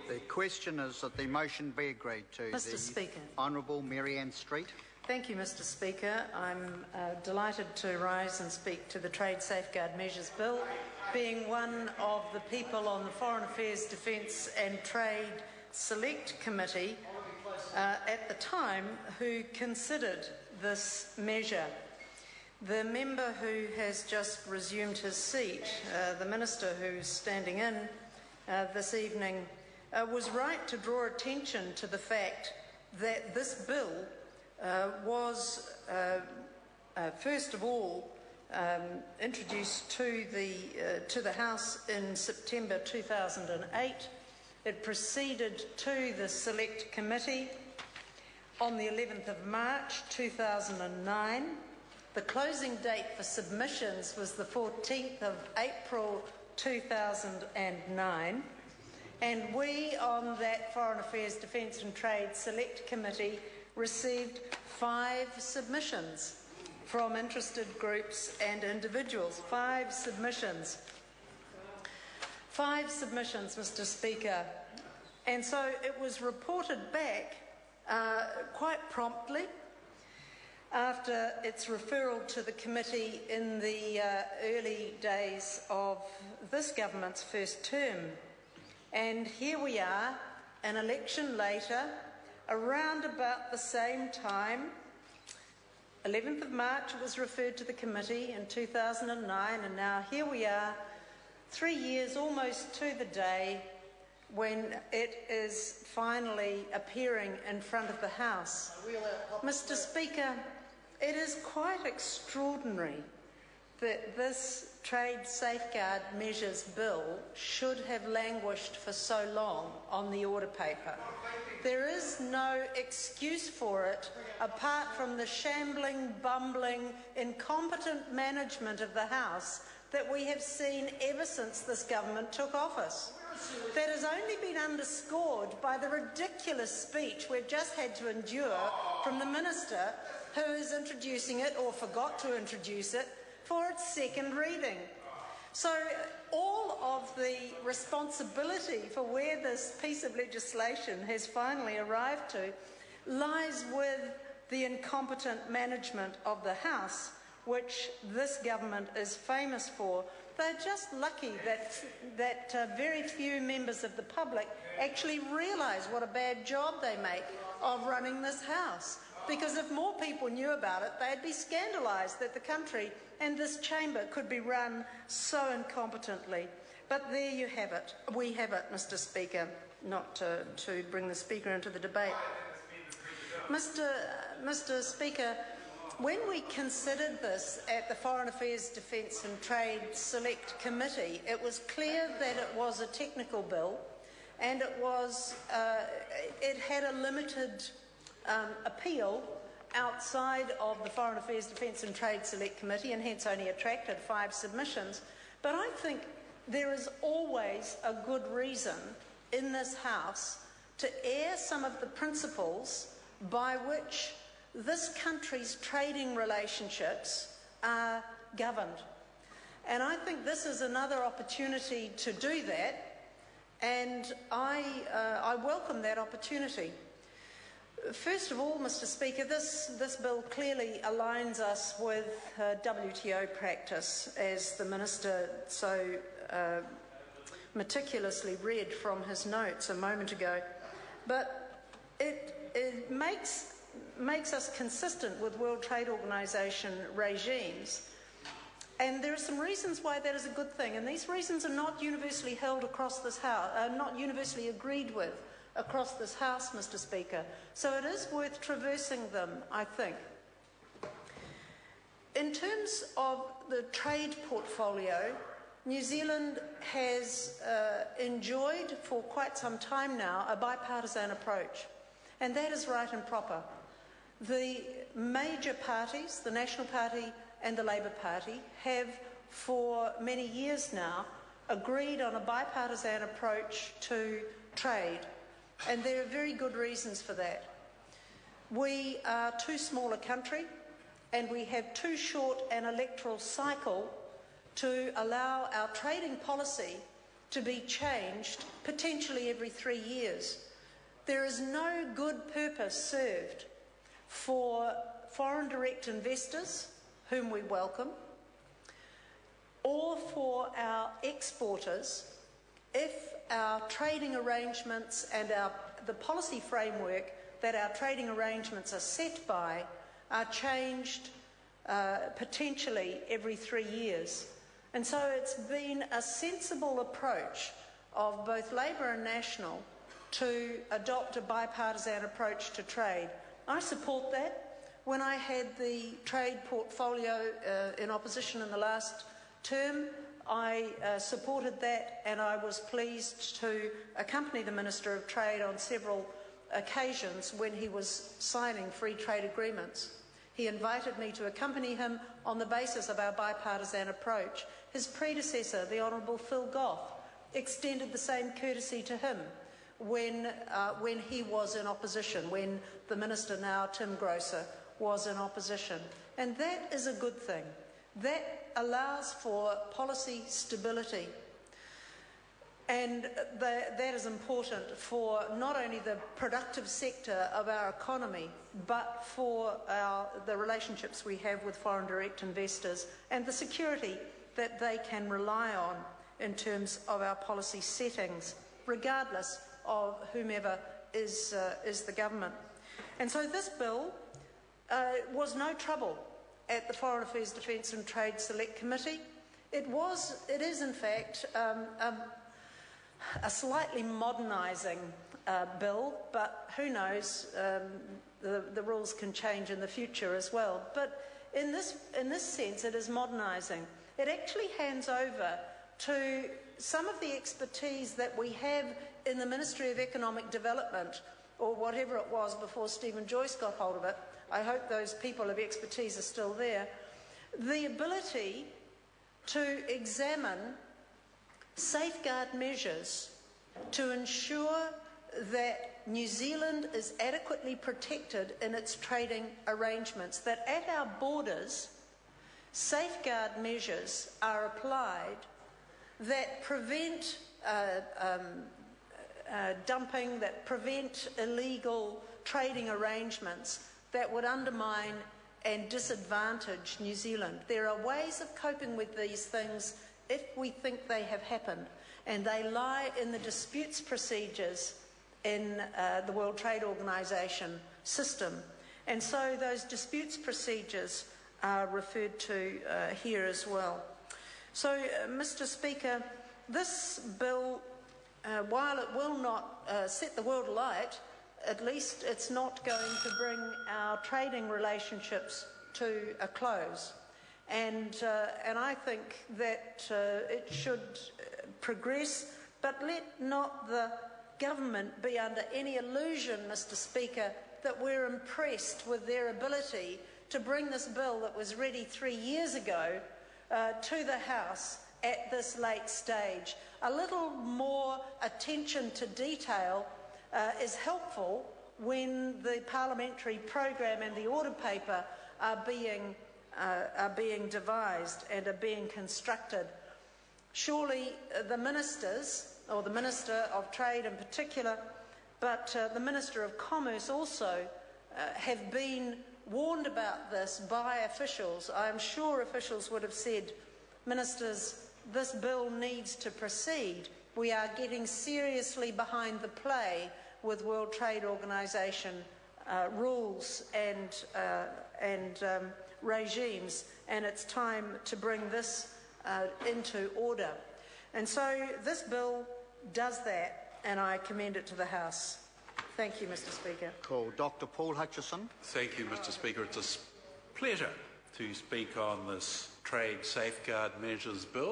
The question is that the motion be agreed to. Mr. Speaker. Honourable Mary Ann Street. Thank you, Mr. Speaker. I'm delighted to rise and speak to the Trade Safeguard Measures Bill, being one of the people on the Foreign Affairs, Defence and Trade Select Committee at the time who considered this measure. The member who has just resumed his seat, the Minister who's standing in this evening, was right to draw attention to the fact that this bill was, first of all, introduced to the House in September 2008. It proceeded to the Select Committee on the 11th of March 2009. The closing date for submissions was the 14th of April 2009. And we on that Foreign Affairs, Defence and Trade Select Committee received 5 submissions from interested groups and individuals. 5 submissions. 5 submissions, Mr. Speaker. And so it was reported back quite promptly after its referral to the committee in the early days of this government's first term. And here we are, an election later, around about the same time. 11th of March it was referred to the committee in 2009, and now here we are, 3 years almost to the day, when it is finally appearing in front of the House. Mr. Speaker, it is quite extraordinary that this Trade Safeguard Measures Bill should have languished for so long on the order paper. There is no excuse for it apart from the shambling, bumbling, incompetent management of the House that we have seen ever since this government took office. That has only been underscored by the ridiculous speech we've just had to endure from the Minister who is introducing it, or forgot to introduce it, for its second reading. So all of the responsibility for where this piece of legislation has finally arrived to lies with the incompetent management of the House, which this government is famous for. They're just lucky that very few members of the public actually realise what a bad job they make of running this House. Because if more people knew about it, they'd be scandalised that the country and this chamber could be run so incompetently. But there you have it. We have it, Mr. Speaker, not to bring the Speaker into the debate. Mr. Speaker, when we considered this at the Foreign Affairs, Defence and Trade Select Committee, it was clear that it was a technical bill, and it had a limited appeal outside of the Foreign Affairs, Defence and Trade Select Committee, and hence only attracted 5 submissions. But I think there is always a good reason in this House to air some of the principles by which this country's trading relationships are governed. And I think this is another opportunity to do that, and I welcome that opportunity. First of all, Mr. Speaker, this bill clearly aligns us with WTO practice, as the Minister so meticulously read from his notes a moment ago. But it makes us consistent with World Trade Organization regimes. And there are some reasons why that is a good thing. And these reasons are not universally held across this House, not universally agreed with across this House, Mr. Speaker. So it is worth traversing them, I think. In terms of the trade portfolio, New Zealand has enjoyed for quite some time now a bipartisan approach, and that is right and proper. The major parties, the National Party and the Labour Party, have for many years now agreed on a bipartisan approach to trade, and there are very good reasons for that. We are too small a country, and we have too short an electoral cycle to allow our trading policy to be changed potentially every 3 years. There is no good purpose served for foreign direct investors, whom we welcome, or for our exporters if our trading arrangements and the policy framework that our trading arrangements are set by are changed potentially every 3 years. And so it's been a sensible approach of both Labor and National to adopt a bipartisan approach to trade. I support that. When I had the trade portfolio in opposition in the last term, I supported that, and I was pleased to accompany the Minister of Trade on several occasions when he was signing free trade agreements. He invited me to accompany him on the basis of our bipartisan approach. His predecessor, the Honourable Phil Goff, extended the same courtesy to him when he was in opposition, when the Minister now, Tim Grosser, was in opposition. And that is a good thing. That allows for policy stability. And that is important for not only the productive sector of our economy, but for the relationships we have with foreign direct investors and the security that they can rely on in terms of our policy settings, regardless of whomever is the government. And so this bill was no trouble at the Foreign Affairs, Defence and Trade Select Committee. It is in fact a slightly modernising bill, but who knows, the rules can change in the future as well. But in this sense, it is modernising. It actually hands over to some of the expertise that we have in the Ministry of Economic Development, or whatever it was before Stephen Joyce got hold of it. I hope those people of expertise are still there. The ability to examine safeguard measures to ensure that New Zealand is adequately protected in its trading arrangements, that at our borders safeguard measures are applied that prevent dumping, that prevent illegal trading arrangements that would undermine and disadvantage New Zealand. There are ways of coping with these things if we think they have happened, and they lie in the disputes procedures in the World Trade Organization system. And so those disputes procedures are referred to here as well. So, Mr. Speaker, this bill, while it will not set the world alight, at least it's not going to bring our trading relationships to a close. And I think that it should progress, but let not the government be under any illusion, Mr. Speaker, that we're impressed with their ability to bring this bill that was ready 3 years ago to the House at this late stage. A little more attention to detail is helpful when the parliamentary program and the order paper are being devised and are being constructed. Surely the ministers, or the Minister of Trade in particular, but the Minister of Commerce also have been warned about this by officials. I am sure officials would have said, Ministers, this bill needs to proceed. We are getting seriously behind the play with World Trade Organization rules and regimes, and it's time to bring this into order. And so this bill does that, and I commend it to the House. Thank you, Mr. Speaker. Call Dr. Paul Hutchison. Thank you, Mr. Speaker. It's a pleasure to speak on this Trade Safeguard Measures Bill.